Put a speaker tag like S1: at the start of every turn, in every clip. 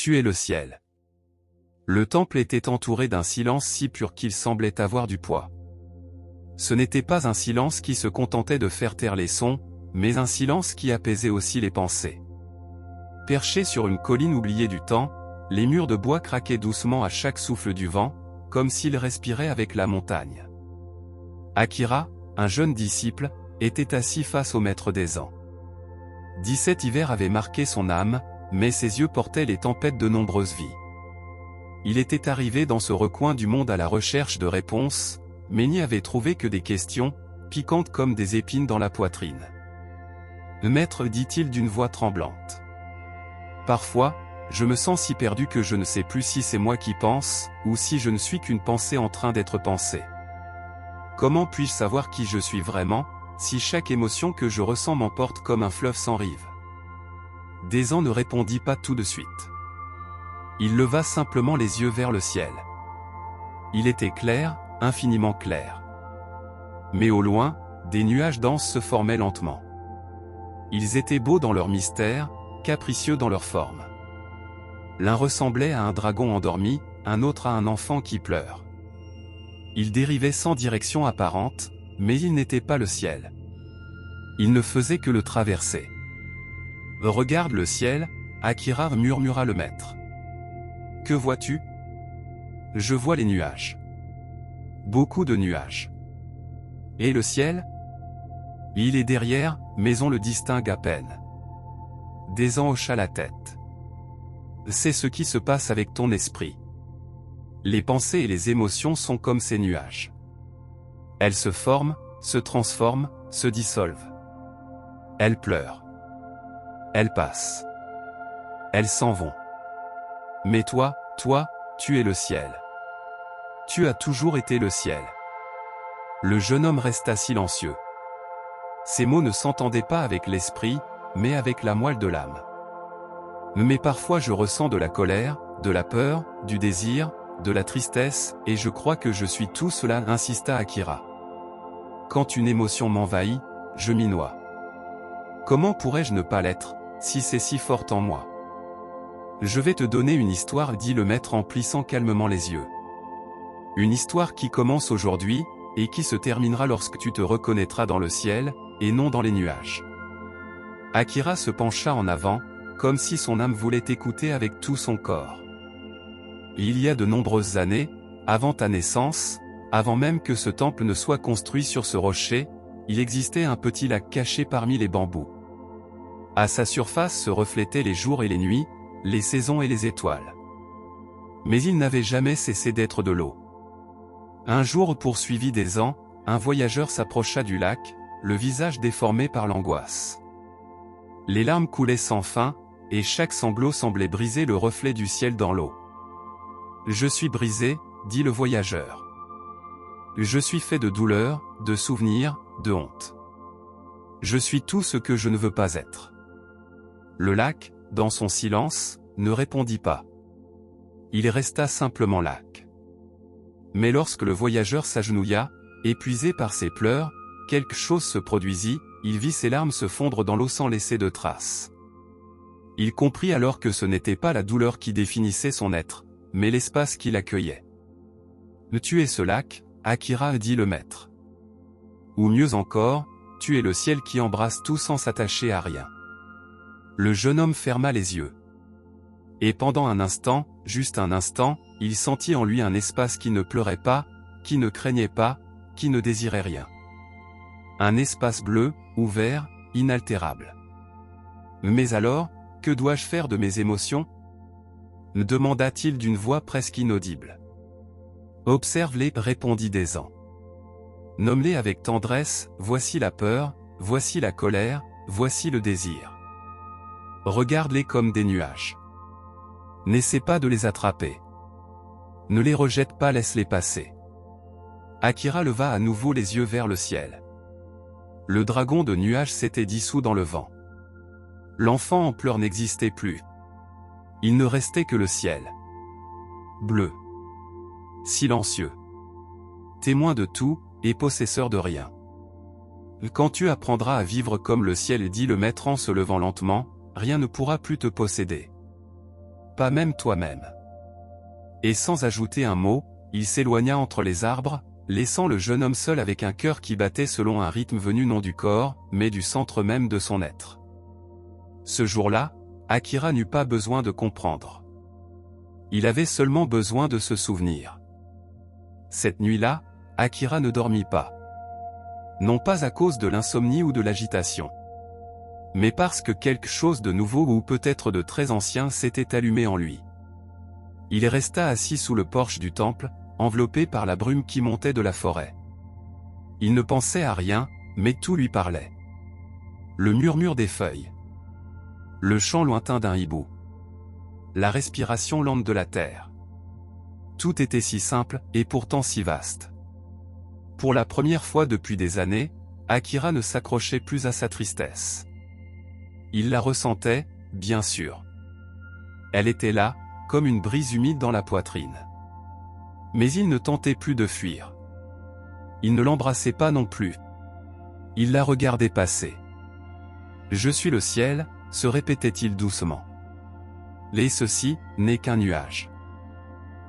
S1: Tu es le ciel. Le temple était entouré d'un silence si pur qu'il semblait avoir du poids. Ce n'était pas un silence qui se contentait de faire taire les sons, mais un silence qui apaisait aussi les pensées. Perchés sur une colline oubliée du temps, les murs de bois craquaient doucement à chaque souffle du vent, comme s'ils respiraient avec la montagne. Akira, un jeune disciple, était assis face au maître des ans. 17 hivers avaient marqué son âme, mais ses yeux portaient les tempêtes de nombreuses vies. Il était arrivé dans ce recoin du monde à la recherche de réponses, mais n'y avait trouvé que des questions, piquantes comme des épines dans la poitrine. « Maître, dit-il d'une voix tremblante. Parfois, je me sens si perdu que je ne sais plus si c'est moi qui pense, ou si je ne suis qu'une pensée en train d'être pensée. Comment puis-je savoir qui je suis vraiment, si chaque émotion que je ressens m'emporte comme un fleuve sans rive ?» Dezan ne répondit pas tout de suite. Il leva simplement les yeux vers le ciel. Il était clair, infiniment clair. Mais au loin, des nuages denses se formaient lentement. Ils étaient beaux dans leur mystère, capricieux dans leur forme. L'un ressemblait à un dragon endormi, un autre à un enfant qui pleure. Ils dérivaient sans direction apparente, mais ils n'étaient pas le ciel. Ils ne faisaient que le traverser. « Regarde le ciel, Akira, murmura le maître. Que vois-tu ? » Je vois les nuages. Beaucoup de nuages. Et le ciel ? Il est derrière, mais on le distingue à peine. Dezan hocha la tête. C'est ce qui se passe avec ton esprit. Les pensées et les émotions sont comme ces nuages. Elles se forment, se transforment, se dissolvent. Elles pleurent. Elles passent. Elles s'en vont. Mais toi, tu es le ciel. Tu as toujours été le ciel. Le jeune homme resta silencieux. Ces mots ne s'entendaient pas avec l'esprit, mais avec la moelle de l'âme. Mais parfois je ressens de la colère, de la peur, du désir, de la tristesse, et je crois que je suis tout cela, insista Akira. Quand une émotion m'envahit, je m'y noie. Comment pourrais-je ne pas l'être, si c'est si fort en moi ? Je vais te donner une histoire, dit le maître en plissant calmement les yeux. Une histoire qui commence aujourd'hui, et qui se terminera lorsque tu te reconnaîtras dans le ciel, et non dans les nuages. Akira se pencha en avant, comme si son âme voulait écouter avec tout son corps. Il y a de nombreuses années, avant ta naissance, avant même que ce temple ne soit construit sur ce rocher, il existait un petit lac caché parmi les bambous. À sa surface se reflétaient les jours et les nuits, les saisons et les étoiles. Mais il n'avait jamais cessé d'être de l'eau. Un jour, poursuivi des ans, un voyageur s'approcha du lac, le visage déformé par l'angoisse. Les larmes coulaient sans fin, et chaque sanglot semblait briser le reflet du ciel dans l'eau. « Je suis brisé, » dit le voyageur. « Je suis fait de douleur, de souvenirs, de honte. Je suis tout ce que je ne veux pas être. » Le lac, dans son silence, ne répondit pas. Il resta simplement lac. Mais lorsque le voyageur s'agenouilla, épuisé par ses pleurs, quelque chose se produisit, il vit ses larmes se fondre dans l'eau sans laisser de traces. Il comprit alors que ce n'était pas la douleur qui définissait son être, mais l'espace qui l'accueillait. « Tu es ce lac, Akira, dit le maître. Ou mieux encore, tu es le ciel qui embrasse tout sans s'attacher à rien. » Le jeune homme ferma les yeux. Et pendant un instant, juste un instant, il sentit en lui un espace qui ne pleurait pas, qui ne craignait pas, qui ne désirait rien. Un espace bleu, ouvert, inaltérable. Mais alors, que dois-je faire de mes émotions ? Demanda-t-il d'une voix presque inaudible. Observe-les, répondit Dezan. Nomme-les avec tendresse, voici la peur, voici la colère, voici le désir. Regarde-les comme des nuages. N'essaie pas de les attraper. Ne les rejette pas, laisse-les passer. Akira leva à nouveau les yeux vers le ciel. Le dragon de nuages s'était dissous dans le vent. L'enfant en pleurs n'existait plus. Il ne restait que le ciel. Bleu. Silencieux. Témoin de tout, et possesseur de rien. Quand tu apprendras à vivre comme le ciel, dit le maître en se levant lentement, rien ne pourra plus te posséder. pas même toi-même. Et sans ajouter un mot, il s'éloigna entre les arbres, laissant le jeune homme seul avec un cœur qui battait selon un rythme venu non du corps, mais du centre même de son être. Ce jour-là, Akira n'eut pas besoin de comprendre. Il avait seulement besoin de se souvenir. Cette nuit-là, Akira ne dormit pas. Non pas à cause de l'insomnie ou de l'agitation, mais parce que quelque chose de nouveau ou peut-être de très ancien s'était allumé en lui. Il resta assis sous le porche du temple, enveloppé par la brume qui montait de la forêt. Il ne pensait à rien, mais tout lui parlait. Le murmure des feuilles. Le chant lointain d'un hibou. La respiration lente de la terre. Tout était si simple, et pourtant si vaste. Pour la première fois depuis des années, Akira ne s'accrochait plus à sa tristesse. Il la ressentait, bien sûr. Elle était là, comme une brise humide dans la poitrine. Mais il ne tentait plus de fuir. Il ne l'embrassait pas non plus. Il la regardait passer. « Je suis le ciel », se répétait-il doucement. « Ceci n'est qu'un nuage. »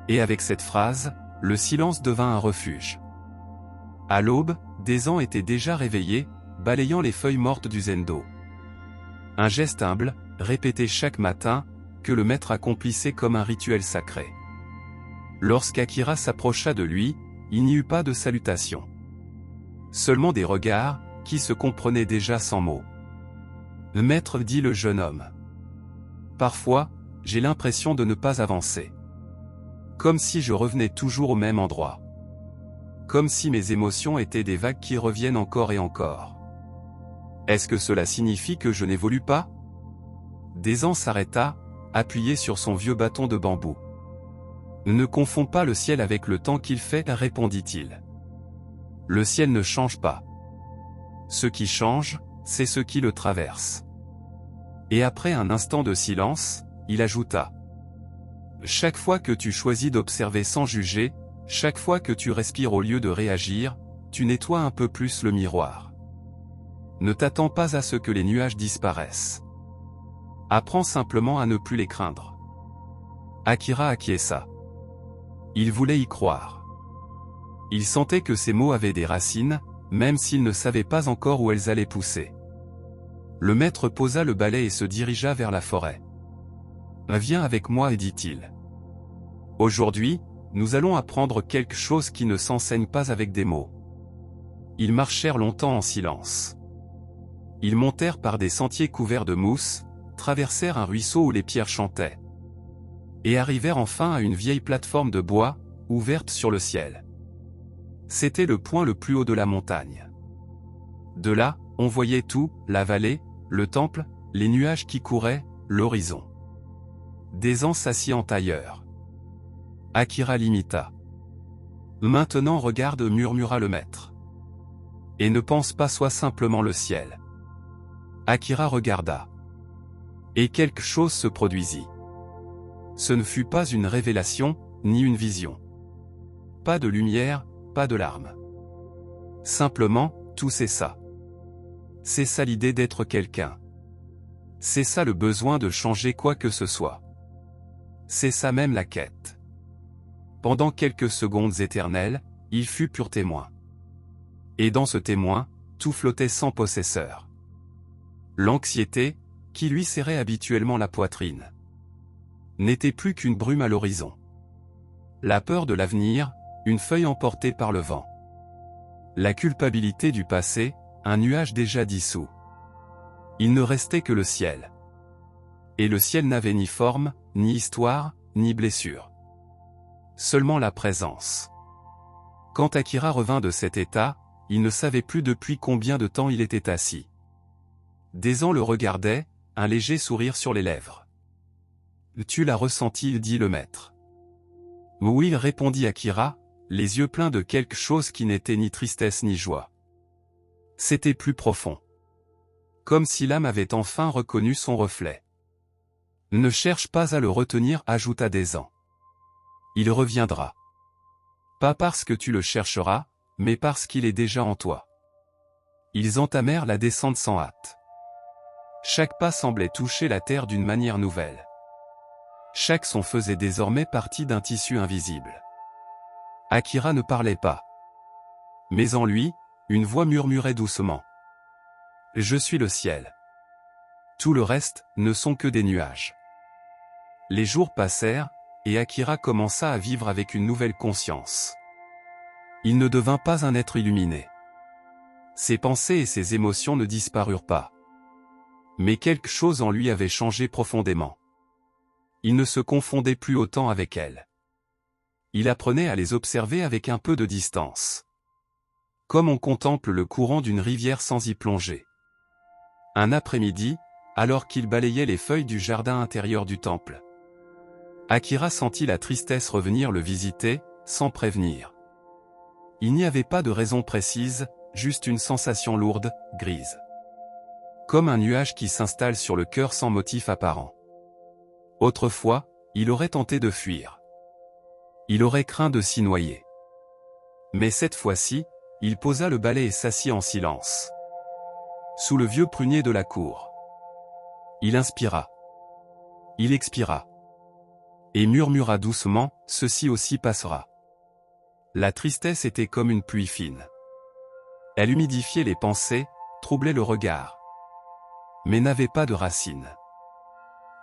S1: Et avec cette phrase, le silence devint un refuge. À l'aube, Dezan était déjà réveillé, balayant les feuilles mortes du zendo. Un geste humble, répété chaque matin, que le maître accomplissait comme un rituel sacré. Lorsqu'Akira s'approcha de lui, il n'y eut pas de salutation. Seulement des regards, qui se comprenaient déjà sans mots. « Le maître, dit le jeune homme. Parfois, j'ai l'impression de ne pas avancer. Comme si je revenais toujours au même endroit. Comme si mes émotions étaient des vagues qui reviennent encore et encore. Est-ce que cela signifie que je n'évolue pas ?» Dezan s'arrêta, appuyé sur son vieux bâton de bambou. « Ne confonds pas le ciel avec le temps qu'il fait, répondit-il. Le ciel ne change pas. Ce qui change, c'est ce qui le traverse. » Et après un instant de silence, il ajouta. « Chaque fois que tu choisis d'observer sans juger, chaque fois que tu respires au lieu de réagir, tu nettoies un peu plus le miroir. Ne t'attends pas à ce que les nuages disparaissent. Apprends simplement à ne plus les craindre. » Akira acquiesça. Il voulait y croire. Il sentait que ces mots avaient des racines, même s'il ne savait pas encore où elles allaient pousser. Le maître posa le balai et se dirigea vers la forêt. « Viens avec moi, dit-il. Aujourd'hui, nous allons apprendre quelque chose qui ne s'enseigne pas avec des mots. » Ils marchèrent longtemps en silence. Ils montèrent par des sentiers couverts de mousse, traversèrent un ruisseau où les pierres chantaient. Et arrivèrent enfin à une vieille plateforme de bois, ouverte sur le ciel. C'était le point le plus haut de la montagne. De là, on voyait tout, la vallée, le temple, les nuages qui couraient, l'horizon. Dezan s'assit en tailleur. Akira l'imita. « Maintenant regarde, murmura le maître. Et ne pense pas sois simplement le ciel. » Akira regarda. Et quelque chose se produisit. Ce ne fut pas une révélation, ni une vision. Pas de lumière, pas de larmes. Simplement, tout cessa. C'est ça l'idée d'être quelqu'un. C'est ça le besoin de changer quoi que ce soit. C'est ça même la quête. Pendant quelques secondes éternelles, il fut pur témoin. Et dans ce témoin, tout flottait sans possesseur. L'anxiété, qui lui serrait habituellement la poitrine, n'était plus qu'une brume à l'horizon. La peur de l'avenir, une feuille emportée par le vent. La culpabilité du passé, un nuage déjà dissous. Il ne restait que le ciel. Et le ciel n'avait ni forme, ni histoire, ni blessure. Seulement la présence. Quand Akira revint de cet état, il ne savait plus depuis combien de temps il était assis. Dezan le regardait, un léger sourire sur les lèvres. « Tu l'as ressenti, dit le maître. » Oui, répondit Akira, les yeux pleins de quelque chose qui n'était ni tristesse ni joie. C'était plus profond. Comme si l'âme avait enfin reconnu son reflet. « Ne cherche pas à le retenir, ajouta Dezan. Il reviendra. Pas parce que tu le chercheras, mais parce qu'il est déjà en toi. » Ils entamèrent la descente sans hâte. Chaque pas semblait toucher la terre d'une manière nouvelle. Chaque son faisait désormais partie d'un tissu invisible. Akira ne parlait pas. Mais en lui, une voix murmurait doucement. « Je suis le ciel. Tout le reste ne sont que des nuages. » Les jours passèrent, et Akira commença à vivre avec une nouvelle conscience. Il ne devint pas un être illuminé. Ses pensées et ses émotions ne disparurent pas. Mais quelque chose en lui avait changé profondément. Il ne se confondait plus autant avec elles. Il apprenait à les observer avec un peu de distance. Comme on contemple le courant d'une rivière sans y plonger. Un après-midi, alors qu'il balayait les feuilles du jardin intérieur du temple, Akira sentit la tristesse revenir le visiter, sans prévenir. Il n'y avait pas de raison précise, juste une sensation lourde, grise. Comme un nuage qui s'installe sur le cœur sans motif apparent. Autrefois, il aurait tenté de fuir. Il aurait craint de s'y noyer. Mais cette fois-ci, il posa le balai et s'assit en silence. Sous le vieux prunier de la cour. Il inspira. Il expira. Et murmura doucement, « Ceci aussi passera. » La tristesse était comme une pluie fine. Elle humidifiait les pensées, troublait le regard. Mais n'avait pas de racines.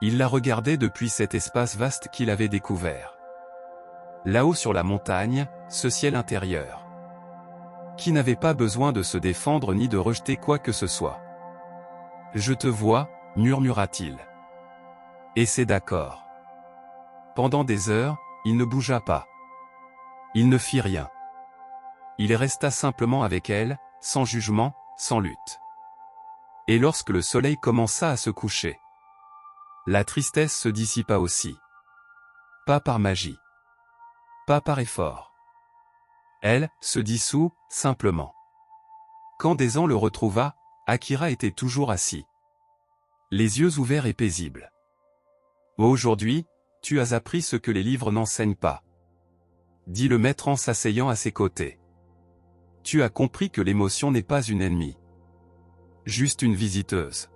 S1: Il la regardait depuis cet espace vaste qu'il avait découvert. Là-haut sur la montagne, ce ciel intérieur. Qui n'avait pas besoin de se défendre ni de rejeter quoi que ce soit. « Je te vois », murmura-t-il. Et c'est d'accord. Pendant des heures, il ne bougea pas. Il ne fit rien. Il resta simplement avec elle, sans jugement, sans lutte. Et lorsque le soleil commença à se coucher, la tristesse se dissipa aussi. Pas par magie. Pas par effort. Elle se dissout, simplement. Quand Desan le retrouva, Akira était toujours assis. Les yeux ouverts et paisibles. Aujourd'hui, tu as appris ce que les livres n'enseignent pas. Dit le maître en s'asseyant à ses côtés. Tu as compris que l'émotion n'est pas une ennemie. Juste une visiteuse.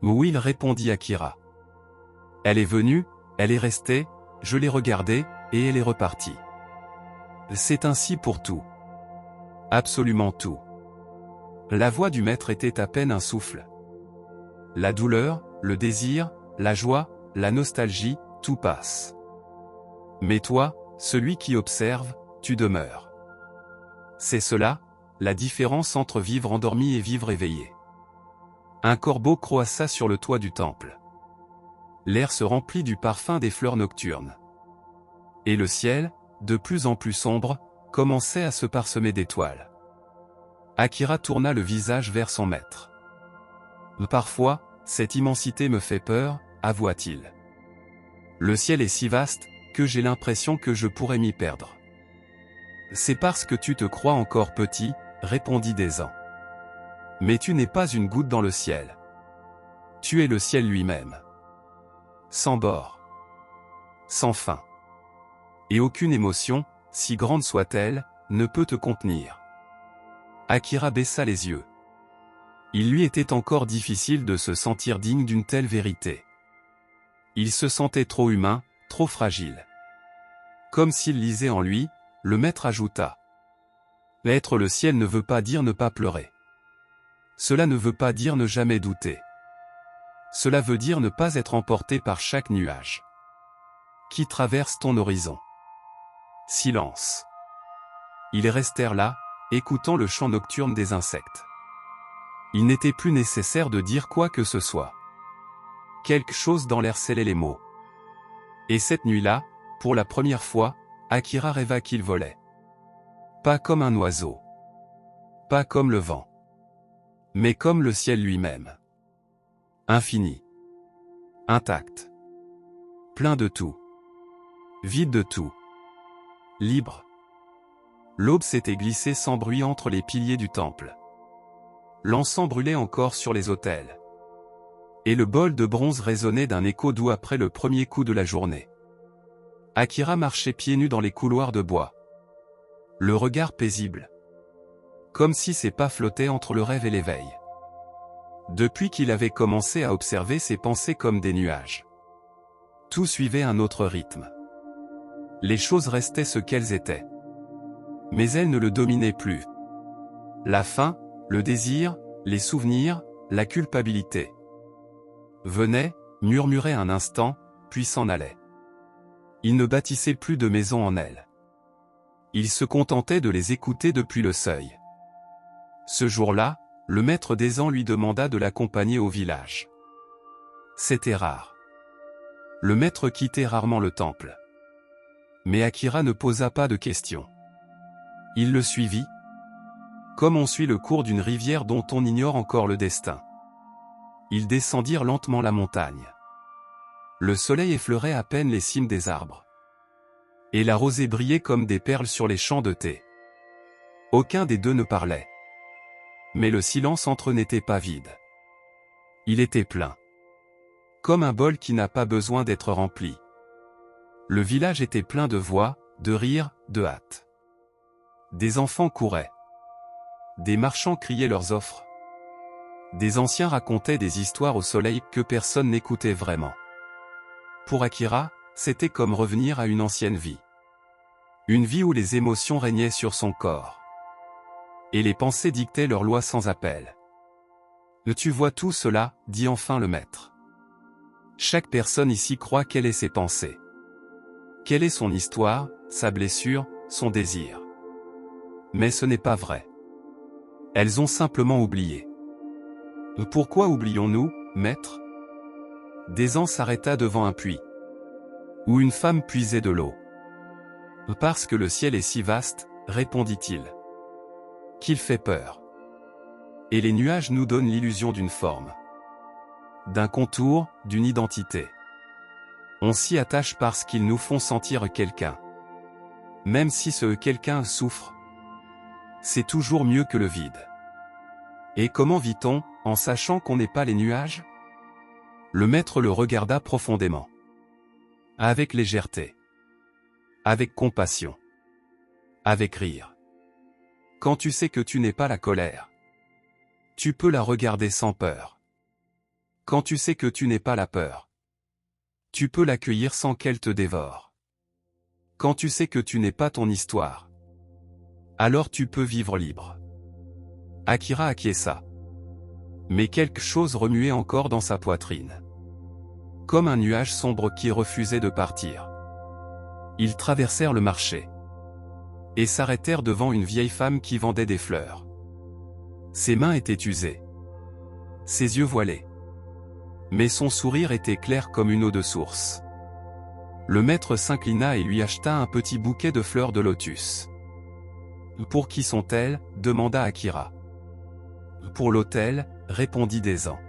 S1: Oui, répondit Akira. Elle est venue, elle est restée, je l'ai regardée, et elle est repartie. C'est ainsi pour tout. Absolument tout. La voix du maître était à peine un souffle. La douleur, le désir, la joie, la nostalgie, tout passe. Mais toi, celui qui observe, tu demeures. C'est cela, la différence entre vivre endormi et vivre éveillé. Un corbeau croissa sur le toit du temple. L'air se remplit du parfum des fleurs nocturnes. Et le ciel, de plus en plus sombre, commençait à se parsemer d'étoiles. Akira tourna le visage vers son maître. « Parfois, cette immensité me fait peur, avoua-t-il. Le ciel est si vaste, que j'ai l'impression que je pourrais m'y perdre. »« C'est parce que tu te crois encore petit, » répondit Desan. « Mais tu n'es pas une goutte dans le ciel. Tu es le ciel lui-même. Sans bord. Sans fin. Et aucune émotion, si grande soit-elle, ne peut te contenir. » Akira baissa les yeux. Il lui était encore difficile de se sentir digne d'une telle vérité. Il se sentait trop humain, trop fragile. Comme s'il lisait en lui, le maître ajouta. « Être le ciel ne veut pas dire ne pas pleurer. Cela ne veut pas dire ne jamais douter. Cela veut dire ne pas être emporté par chaque nuage qui traverse ton horizon. » Silence. Ils restèrent là, écoutant le chant nocturne des insectes. Il n'était plus nécessaire de dire quoi que ce soit. Quelque chose dans l'air scellait les mots. Et cette nuit-là, pour la première fois, Akira rêva qu'il volait. Pas comme un oiseau. Pas comme le vent. Mais comme le ciel lui-même. Infini. Intact. Plein de tout. Vide de tout. Libre. L'aube s'était glissée sans bruit entre les piliers du temple. L'encens brûlait encore sur les autels. Et le bol de bronze résonnait d'un écho doux après le premier coup de la journée. Akira marchait pieds nus dans les couloirs de bois. Le regard paisible. Comme si ses pas flottaient entre le rêve et l'éveil. Depuis qu'il avait commencé à observer ses pensées comme des nuages. Tout suivait un autre rythme. Les choses restaient ce qu'elles étaient. Mais elles ne le dominaient plus. La faim, le désir, les souvenirs, la culpabilité venaient, murmuraient un instant, puis s'en allaient. Il ne bâtissait plus de maison en elle. Il se contentait de les écouter depuis le seuil. Ce jour-là, le maître des ans lui demanda de l'accompagner au village. C'était rare. Le maître quittait rarement le temple. Mais Akira ne posa pas de questions. Il le suivit, comme on suit le cours d'une rivière dont on ignore encore le destin. Ils descendirent lentement la montagne. Le soleil effleurait à peine les cimes des arbres. Et la rosée brillait comme des perles sur les champs de thé. Aucun des deux ne parlait. Mais le silence entre eux n'était pas vide. Il était plein. Comme un bol qui n'a pas besoin d'être rempli. Le village était plein de voix, de rires, de hâte. Des enfants couraient. Des marchands criaient leurs offres. Des anciens racontaient des histoires au soleil que personne n'écoutait vraiment. Pour Akira, c'était comme revenir à une ancienne vie. Une vie où les émotions régnaient sur son corps. Et les pensées dictaient leurs lois sans appel. « Tu vois tout cela, dit enfin le maître. Chaque personne ici croit quelle est ses pensées. Quelle est son histoire, sa blessure, son désir. Mais ce n'est pas vrai. Elles ont simplement oublié. Pourquoi oublions-nous, maître ? Des ans s'arrêta devant un puits. Où une femme puisait de l'eau. Parce que le ciel est si vaste, répondit-il. Qu'il fait peur. Et les nuages nous donnent l'illusion d'une forme. D'un contour, d'une identité. On s'y attache parce qu'ils nous font sentir quelqu'un. Même si ce quelqu'un souffre. C'est toujours mieux que le vide. Et comment vit-on, en sachant qu'on n'est pas les nuages ? Le maître le regarda profondément. Avec légèreté. Avec compassion. Avec rire. Quand tu sais que tu n'es pas la colère. Tu peux la regarder sans peur. Quand tu sais que tu n'es pas la peur. Tu peux l'accueillir sans qu'elle te dévore. Quand tu sais que tu n'es pas ton histoire. Alors tu peux vivre libre. Akira acquiesça. Mais quelque chose remuait encore dans sa poitrine. Comme un nuage sombre qui refusait de partir. Ils traversèrent le marché. Et s'arrêtèrent devant une vieille femme qui vendait des fleurs. Ses mains étaient usées. Ses yeux voilés. Mais son sourire était clair comme une eau de source. Le maître s'inclina et lui acheta un petit bouquet de fleurs de lotus. « Pour qui sont-elles » demanda Akira. « Pour l'autel » répondit Des-Ans.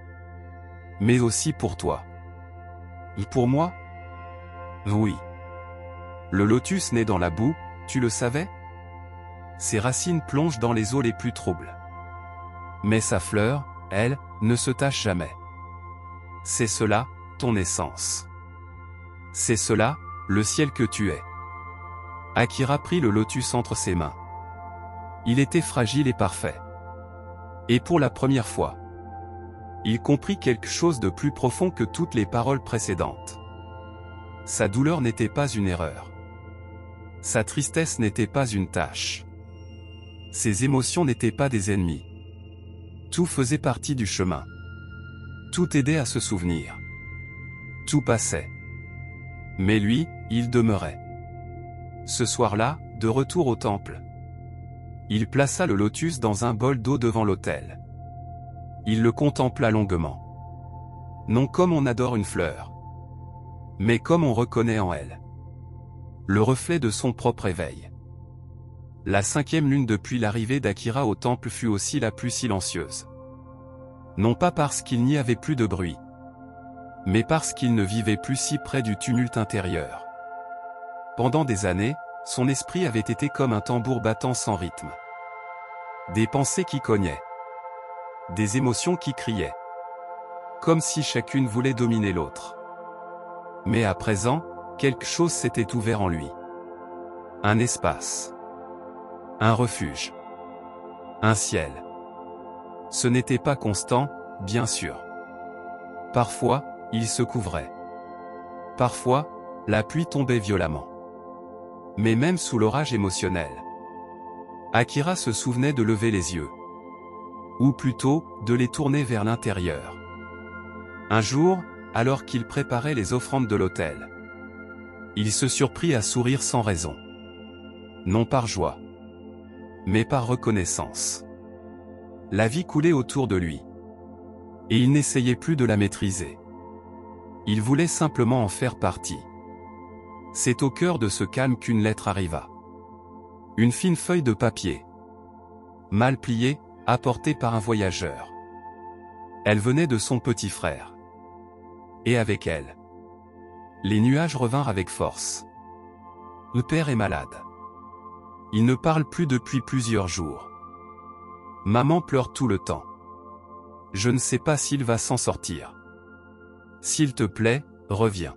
S1: « Mais aussi pour toi. »« Pour moi ?»« Oui. » Le lotus naît dans la boue, tu le savais ? Ses racines plongent dans les eaux les plus troubles. Mais sa fleur, elle, ne se tache jamais. C'est cela, ton essence. C'est cela, le ciel que tu es. Akira prit le lotus entre ses mains. Il était fragile et parfait. Et pour la première fois, il comprit quelque chose de plus profond que toutes les paroles précédentes. Sa douleur n'était pas une erreur. Sa tristesse n'était pas une tâche. Ses émotions n'étaient pas des ennemis. Tout faisait partie du chemin. Tout aidait à se souvenir. Tout passait. Mais lui, il demeurait. Ce soir-là, de retour au temple, il plaça le lotus dans un bol d'eau devant l'autel. Il le contempla longuement. Non comme on adore une fleur, mais comme on reconnaît en elle le reflet de son propre éveil. La 5e lune depuis l'arrivée d'Akira au temple fut aussi la plus silencieuse. Non pas parce qu'il n'y avait plus de bruit, mais parce qu'il ne vivait plus si près du tumulte intérieur. Pendant des années, son esprit avait été comme un tambour battant sans rythme. Des pensées qui cognaient. Des émotions qui criaient. Comme si chacune voulait dominer l'autre. Mais à présent, quelque chose s'était ouvert en lui. Un espace. Un refuge. Un ciel. Ce n'était pas constant, bien sûr. Parfois, il se couvrait. Parfois, la pluie tombait violemment. Mais même sous l'orage émotionnel, Akira se souvenait de lever les yeux. Ou plutôt, de les tourner vers l'intérieur. Un jour, alors qu'il préparait les offrandes de l'autel, il se surprit à sourire sans raison. Non par joie, mais par reconnaissance. La vie coulait autour de lui. Et il n'essayait plus de la maîtriser. Il voulait simplement en faire partie. C'est au cœur de ce calme qu'une lettre arriva. Une fine feuille de papier, mal pliée, apportée par un voyageur. Elle venait de son petit frère. Et avec elle, les nuages revinrent avec force. Le père est malade. Il ne parle plus depuis plusieurs jours. Maman pleure tout le temps. Je ne sais pas s'il va s'en sortir. S'il te plaît, reviens.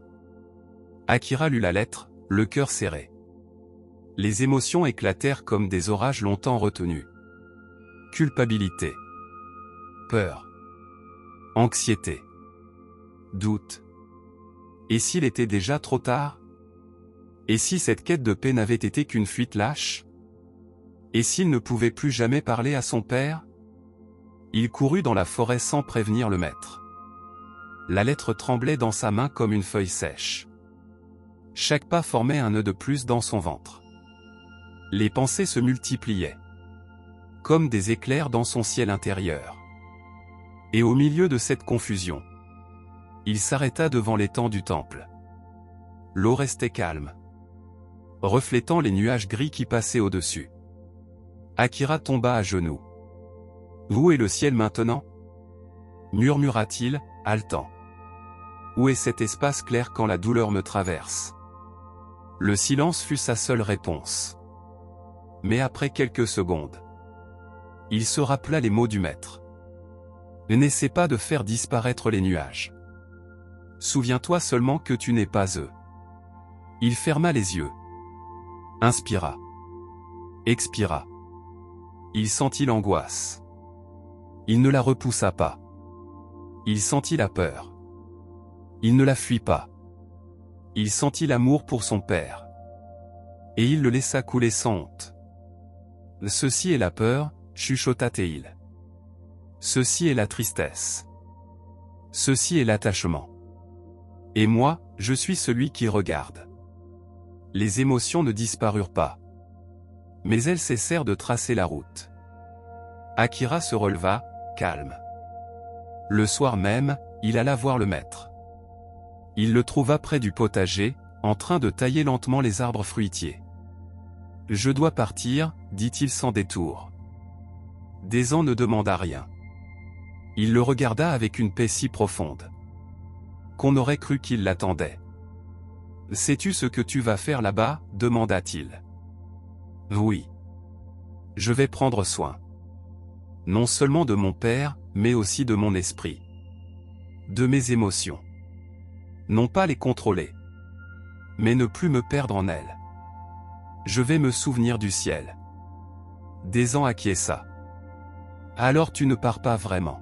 S1: Akira lut la lettre, le cœur serré. Les émotions éclatèrent comme des orages longtemps retenus. Culpabilité. Peur. Anxiété. Doute. Et s'il était déjà trop tard? Et si cette quête de paix n'avait été qu'une fuite lâche? Et s'il ne pouvait plus jamais parler à son père? Il courut dans la forêt sans prévenir le maître. La lettre tremblait dans sa main comme une feuille sèche. Chaque pas formait un nœud de plus dans son ventre. Les pensées se multipliaient, comme des éclairs dans son ciel intérieur. Et au milieu de cette confusion, il s'arrêta devant l'étang du temple. L'eau restait calme, reflétant les nuages gris qui passaient au-dessus. Akira tomba à genoux. Où est le ciel maintenant? Murmura-t-il, haletant. Où est cet espace clair quand la douleur me traverse? Le silence fut sa seule réponse. Mais après quelques secondes, il se rappela les mots du maître. N'essaie pas de faire disparaître les nuages. Souviens-toi seulement que tu n'es pas eux. Il ferma les yeux. Inspira. Expira. Il sentit l'angoisse. Il ne la repoussa pas. Il sentit la peur. Il ne la fuit pas. Il sentit l'amour pour son père. Et il le laissa couler sans honte. Ceci est la peur, chuchota-t-il. Ceci est la tristesse. Ceci est l'attachement. Et moi, je suis celui qui regarde. Les émotions ne disparurent pas. Mais elles cessèrent de tracer la route. Akira se releva, calme. Le soir même, il alla voir le maître. Il le trouva près du potager, en train de tailler lentement les arbres fruitiers. « Je dois partir », dit-il sans détour. Daisan ne demanda rien. Il le regarda avec une paix si profonde qu'on aurait cru qu'il l'attendait. « Sais-tu ce que tu vas faire là-bas » demanda-t-il. « Oui. Je vais prendre soin. Non seulement de mon père, mais aussi de mon esprit. De mes émotions. Non pas les contrôler, mais ne plus me perdre en elles. Je vais me souvenir du ciel. » Daisan acquiesça. « Alors tu ne pars pas vraiment.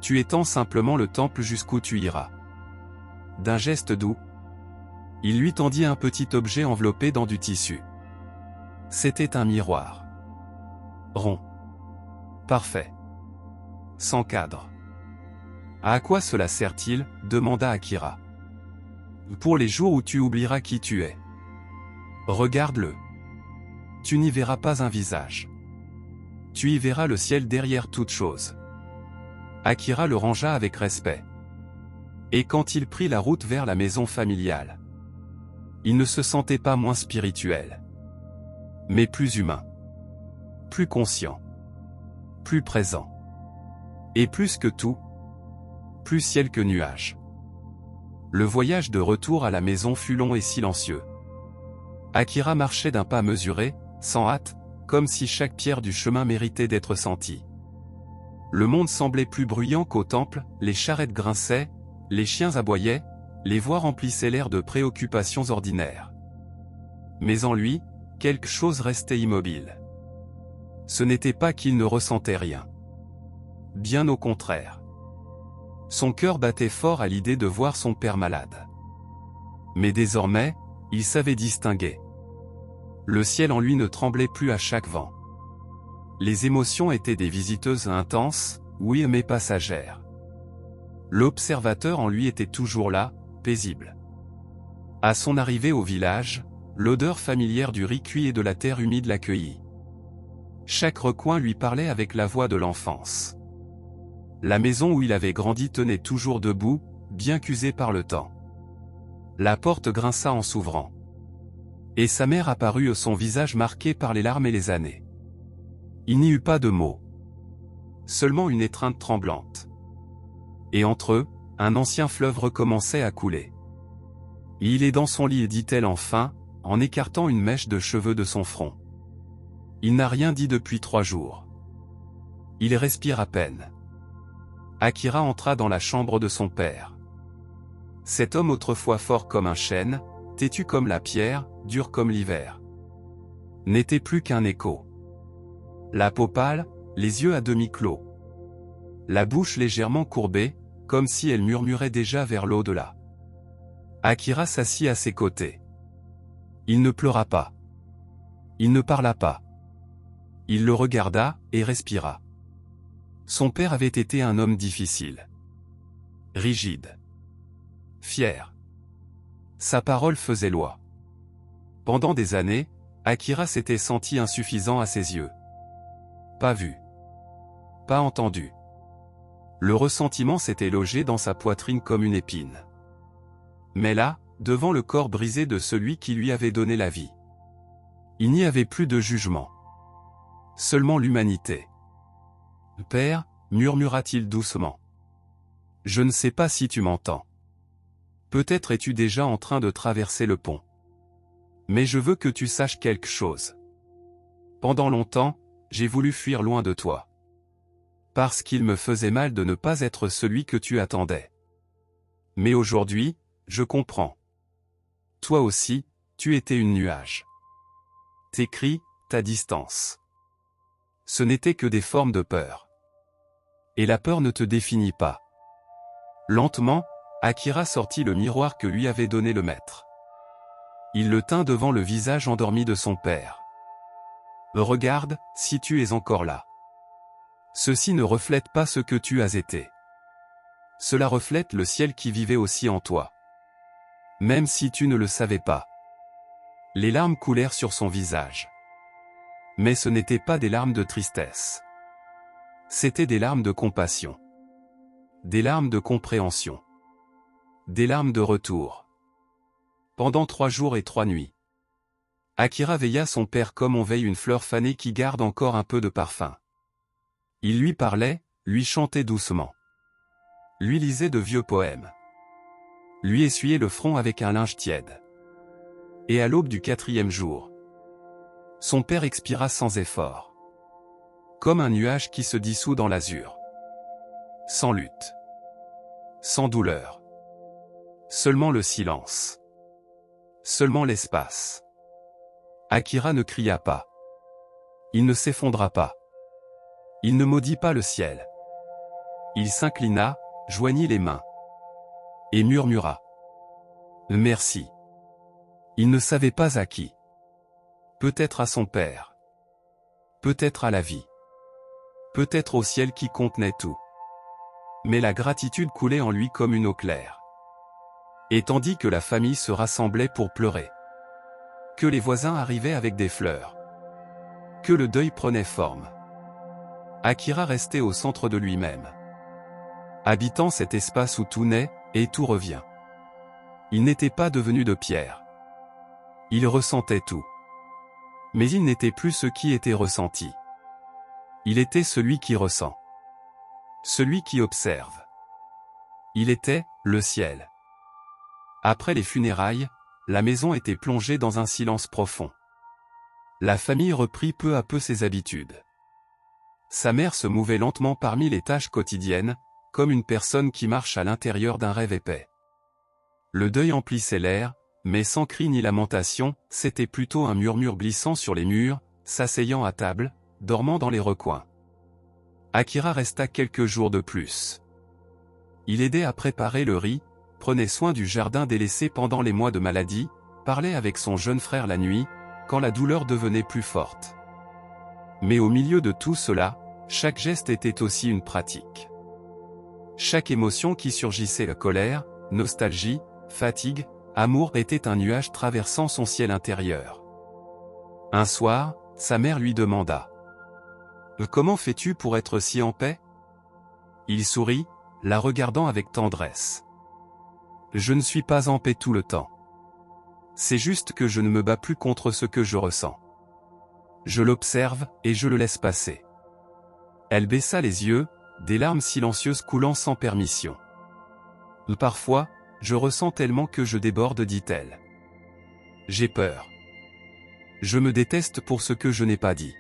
S1: Tu étends simplement le temple jusqu'où tu iras. » D'un geste doux, il lui tendit un petit objet enveloppé dans du tissu. C'était un miroir. Rond. Parfait. Sans cadre. À quoi cela sert-il? Demanda Akira. Pour les jours où tu oublieras qui tu es. Regarde-le. Tu n'y verras pas un visage. Tu y verras le ciel derrière toute chose. Akira le rangea avec respect. Et quand il prit la route vers la maison familiale, il ne se sentait pas moins spirituel, mais plus humain, plus conscient, plus présent. Et plus que tout, plus ciel que nuage. Le voyage de retour à la maison fut long et silencieux. Akira marchait d'un pas mesuré, sans hâte, comme si chaque pierre du chemin méritait d'être sentie. Le monde semblait plus bruyant qu'au temple, les charrettes grinçaient, les chiens aboyaient, les voix remplissaient l'air de préoccupations ordinaires. Mais en lui, quelque chose restait immobile. Ce n'était pas qu'il ne ressentait rien. Bien au contraire. Son cœur battait fort à l'idée de voir son père malade. Mais désormais, il savait distinguer. Le ciel en lui ne tremblait plus à chaque vent. Les émotions étaient des visiteuses intenses, oui mais passagères. L'observateur en lui était toujours là, paisible. À son arrivée au village, l'odeur familière du riz cuit et de la terre humide l'accueillit. Chaque recoin lui parlait avec la voix de l'enfance. La maison où il avait grandi tenait toujours debout, bien qu'usée par le temps. La porte grinça en s'ouvrant. Et sa mère apparut, son visage marqué par les larmes et les années. Il n'y eut pas de mots. Seulement une étreinte tremblante. Et entre eux, un ancien fleuve recommençait à couler. Il est dans son lit, dit-elle enfin, en écartant une mèche de cheveux de son front. Il n'a rien dit depuis 3 jours. Il respire à peine. Akira entra dans la chambre de son père. Cet homme autrefois fort comme un chêne, têtu comme la pierre, dur comme l'hiver, n'était plus qu'un écho. La peau pâle, les yeux à demi clos. La bouche légèrement courbée, comme si elle murmurait déjà vers l'au-delà. Akira s'assit à ses côtés. Il ne pleura pas. Il ne parla pas. Il le regarda, et respira. Son père avait été un homme difficile. Rigide. Fier. Sa parole faisait loi. Pendant des années, Akira s'était senti insuffisant à ses yeux. Pas vu. Pas entendu. Le ressentiment s'était logé dans sa poitrine comme une épine. Mais là, devant le corps brisé de celui qui lui avait donné la vie, il n'y avait plus de jugement. Seulement l'humanité. « Père » murmura-t-il doucement. « Je ne sais pas si tu m'entends. Peut-être es-tu déjà en train de traverser le pont. Mais je veux que tu saches quelque chose. Pendant longtemps, j'ai voulu fuir loin de toi. Parce qu'il me faisait mal de ne pas être celui que tu attendais. Mais aujourd'hui, je comprends. Toi aussi, tu étais une nuage. Tes cris, ta distance. Ce n'étaient que des formes de peur. Et la peur ne te définit pas. » Lentement, Akira sortit le miroir que lui avait donné le maître. Il le tint devant le visage endormi de son père. « Regarde, si tu es encore là. Ceci ne reflète pas ce que tu as été. Cela reflète le ciel qui vivait aussi en toi. Même si tu ne le savais pas. » Les larmes coulèrent sur son visage. Mais ce n'étaient pas des larmes de tristesse. C'étaient des larmes de compassion. Des larmes de compréhension. Des larmes de retour. Pendant 3 jours et 3 nuits. Akira veilla son père comme on veille une fleur fanée qui garde encore un peu de parfum. Il lui parlait, lui chantait doucement. Lui lisait de vieux poèmes. Lui essuyait le front avec un linge tiède. Et à l'aube du 4e jour, son père expira sans effort. Comme un nuage qui se dissout dans l'azur. Sans lutte. Sans douleur. Seulement le silence. Seulement l'espace. Akira ne cria pas. Il ne s'effondra pas. Il ne maudit pas le ciel. Il s'inclina, joignit les mains. Et murmura. Merci. Il ne savait pas à qui. Peut-être à son père. Peut-être à la vie. Peut-être au ciel qui contenait tout. Mais la gratitude coulait en lui comme une eau claire. Et tandis que la famille se rassemblait pour pleurer, que les voisins arrivaient avec des fleurs, que le deuil prenait forme, Akira restait au centre de lui-même, habitant cet espace où tout naît et tout revient. Il n'était pas devenu de pierre. Il ressentait tout. Mais il n'était plus ce qui était ressenti. Il était celui qui ressent. Celui qui observe. Il était le ciel. Après les funérailles, la maison était plongée dans un silence profond. La famille reprit peu à peu ses habitudes. Sa mère se mouvait lentement parmi les tâches quotidiennes, comme une personne qui marche à l'intérieur d'un rêve épais. Le deuil emplissait l'air, mais sans cri ni lamentation, c'était plutôt un murmure glissant sur les murs, s'asseyant à table, dormant dans les recoins. Akira resta quelques jours de plus. Il aidait à préparer le riz, prenait soin du jardin délaissé pendant les mois de maladie, parlait avec son jeune frère la nuit, quand la douleur devenait plus forte. Mais au milieu de tout cela, chaque geste était aussi une pratique. Chaque émotion qui surgissait, colère, nostalgie, fatigue, amour, était un nuage traversant son ciel intérieur. Un soir, sa mère lui demanda : « Comment fais-tu pour être si en paix ?» Il sourit, la regardant avec tendresse. « Je ne suis pas en paix tout le temps. C'est juste que je ne me bats plus contre ce que je ressens. Je l'observe, et je le laisse passer. » Elle baissa les yeux, des larmes silencieuses coulant sans permission. « Parfois, je ressens tellement que je déborde, dit-elle. J'ai peur. Je me déteste pour ce que je n'ai pas dit.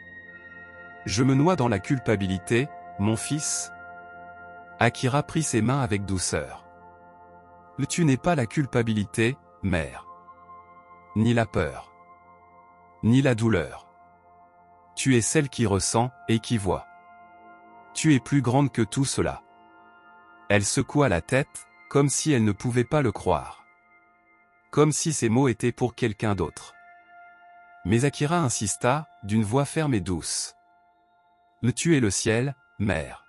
S1: Je me noie dans la culpabilité, mon fils. » Akira prit ses mains avec douceur. « Tu n'es pas la culpabilité, mère. Ni la peur. Ni la douleur. Tu es celle qui ressent, et qui voit. Tu es plus grande que tout cela. » Elle secoua la tête, comme si elle ne pouvait pas le croire. Comme si ces mots étaient pour quelqu'un d'autre. Mais Akira insista, d'une voix ferme et douce. « Tu es le ciel, mère.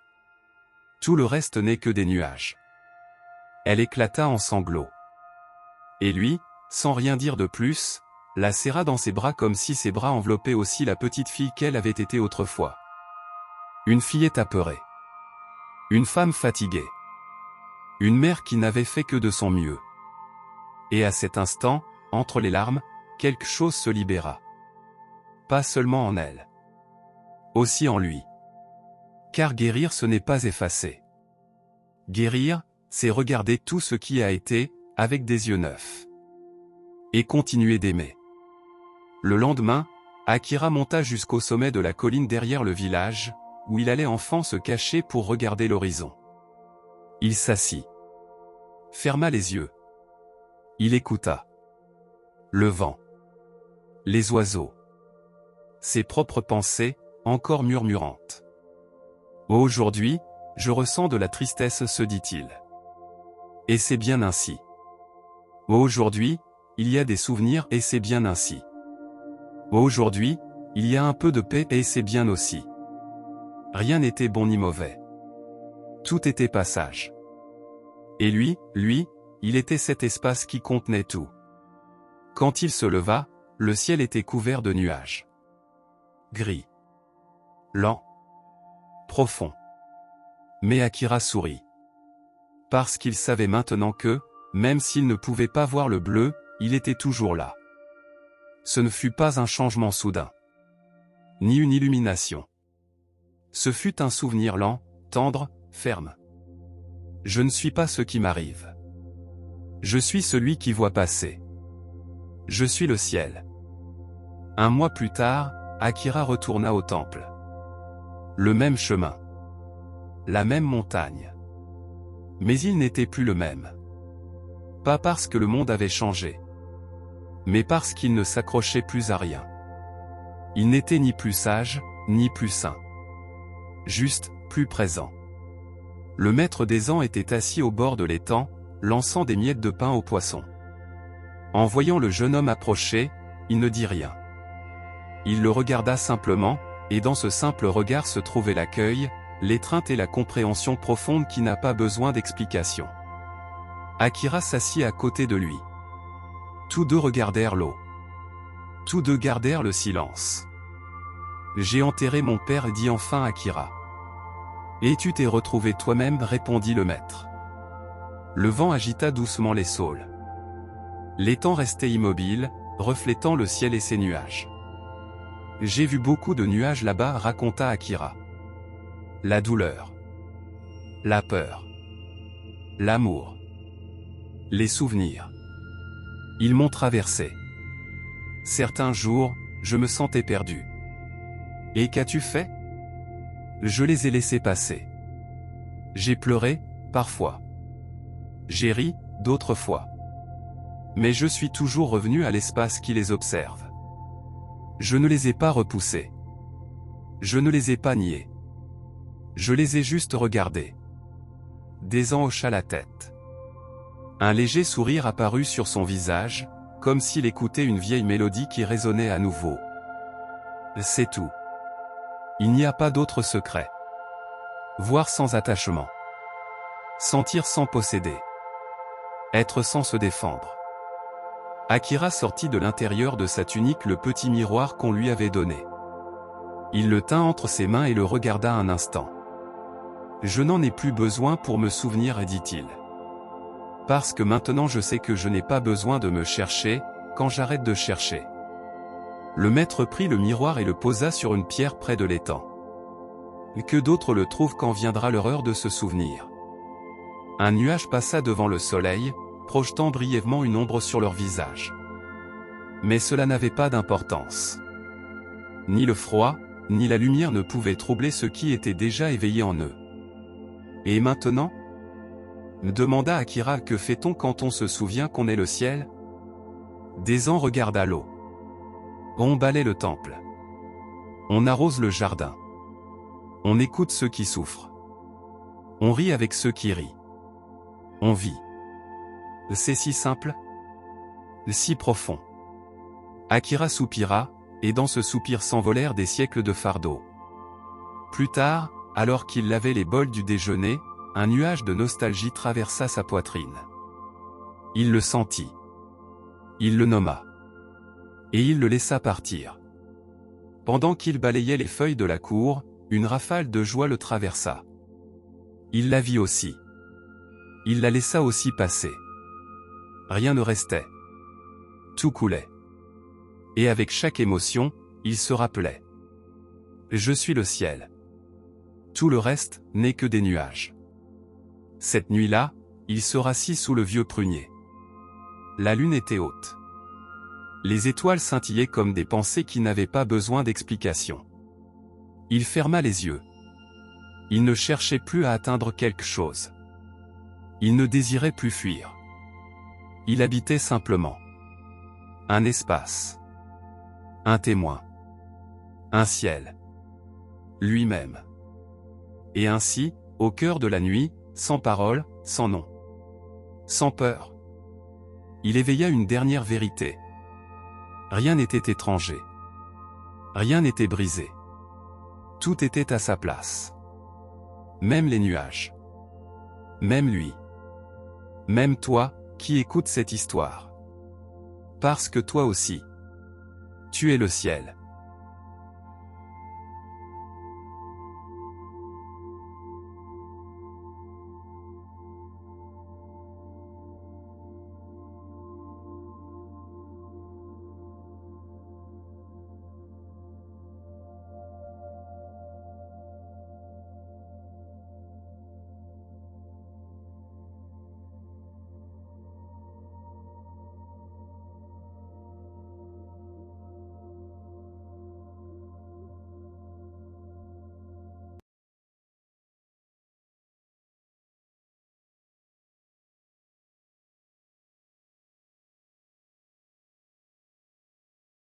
S1: Tout le reste n'est que des nuages. » Elle éclata en sanglots. Et lui, sans rien dire de plus, la serra dans ses bras comme si ses bras enveloppaient aussi la petite fille qu'elle avait été autrefois. Une fillette apeurée. Une femme fatiguée. Une mère qui n'avait fait que de son mieux. Et à cet instant, entre les larmes, quelque chose se libéra. Pas seulement en elle. Aussi en lui. Car guérir, ce n'est pas effacer. Guérir, c'est regarder tout ce qui a été, avec des yeux neufs. Et continuer d'aimer. Le lendemain, Akira monta jusqu'au sommet de la colline derrière le village, où il allait enfin se cacher pour regarder l'horizon. Il s'assit. Ferma les yeux. Il écouta. Le vent. Les oiseaux. Ses propres pensées, encore murmurantes. « Aujourd'hui, je ressens de la tristesse, se dit-il. Et c'est bien ainsi. Aujourd'hui, il y a des souvenirs, et c'est bien ainsi. Aujourd'hui, il y a un peu de paix, et c'est bien aussi. Rien n'était bon ni mauvais. Tout était passage. Et lui, il était cet espace qui contenait tout. Quand il se leva, le ciel était couvert de nuages. Gris. Lent. Profond. Mais Akira sourit. Parce qu'il savait maintenant que, même s'il ne pouvait pas voir le bleu, il était toujours là. Ce ne fut pas un changement soudain. Ni une illumination. Ce fut un souvenir lent, tendre, ferme. Je ne suis pas ce qui m'arrive. Je suis celui qui voit passer. Je suis le ciel. Un mois plus tard, Akira retourna au temple. Le même chemin. La même montagne. Mais il n'était plus le même. Pas parce que le monde avait changé. Mais parce qu'il ne s'accrochait plus à rien. Il n'était ni plus sage, ni plus saint. Juste, plus présent. Le maître des ans était assis au bord de l'étang, lançant des miettes de pain aux poissons. En voyant le jeune homme approcher, il ne dit rien. Il le regarda simplement, et dans ce simple regard se trouvait l'accueil, l'étreinte et la compréhension profonde qui n'a pas besoin d'explication. Akira s'assit à côté de lui. Tous deux regardèrent l'eau. Tous deux gardèrent le silence. « J'ai enterré mon père, dit enfin Akira. Et tu t'es retrouvé toi-même, répondit le maître. Le vent agita doucement les saules. L'étang restait immobile, reflétant le ciel et ses nuages. J'ai vu beaucoup de nuages là-bas, raconta Akira. La douleur. La peur. L'amour. Les souvenirs. Ils m'ont traversé. Certains jours, je me sentais perdu. Et qu'as-tu fait? Je les ai laissés passer. J'ai pleuré, parfois. J'ai ri, d'autres fois. Mais je suis toujours revenu à l'espace qui les observe. Je ne les ai pas repoussés. Je ne les ai pas niés. Je les ai juste regardés. Des ans hocha la tête. Un léger sourire apparut sur son visage, comme s'il écoutait une vieille mélodie qui résonnait à nouveau. C'est tout. Il n'y a pas d'autre secret. Voir sans attachement. Sentir sans posséder. Être sans se défendre. Akira sortit de l'intérieur de sa tunique le petit miroir qu'on lui avait donné. Il le tint entre ses mains et le regarda un instant. Je n'en ai plus besoin pour me souvenir, dit-il. Parce que maintenant je sais que je n'ai pas besoin de me chercher, quand j'arrête de chercher. Le maître prit le miroir et le posa sur une pierre près de l'étang. Que d'autres le trouvent quand viendra leur heure de se souvenir. Un nuage passa devant le soleil, projetant brièvement une ombre sur leur visage. Mais cela n'avait pas d'importance. Ni le froid, ni la lumière ne pouvaient troubler ceux qui étaient déjà éveillés en eux. Et maintenant ? Demanda Akira. Que fait-on quand on se souvient qu'on est le ciel ? Dezan regarda l'eau. On balaie le temple. On arrose le jardin. On écoute ceux qui souffrent. On rit avec ceux qui rient. On vit. C'est si simple, si profond. Akira soupira, et dans ce soupir s'envolèrent des siècles de fardeau. Plus tard, alors qu'il lavait les bols du déjeuner, un nuage de nostalgie traversa sa poitrine. Il le sentit. Il le nomma. Et il le laissa partir. Pendant qu'il balayait les feuilles de la cour, une rafale de joie le traversa. Il la vit aussi. Il la laissa aussi passer. Rien ne restait. Tout coulait. Et avec chaque émotion, il se rappelait. Je suis le ciel. Tout le reste n'est que des nuages. Cette nuit-là, il se rassit sous le vieux prunier. La lune était haute. Les étoiles scintillaient comme des pensées qui n'avaient pas besoin d'explication. Il ferma les yeux. Il ne cherchait plus à atteindre quelque chose. Il ne désirait plus fuir. Il habitait simplement. Un espace. Un témoin. Un ciel. Lui-même. Et ainsi, au cœur de la nuit, sans parole, sans nom. Sans peur. Il éveilla une dernière vérité. Rien n'était étranger. Rien n'était brisé. Tout était à sa place. Même les nuages. Même lui. Même toi, qui écoutes cette histoire. Parce que toi aussi. Tu es le ciel.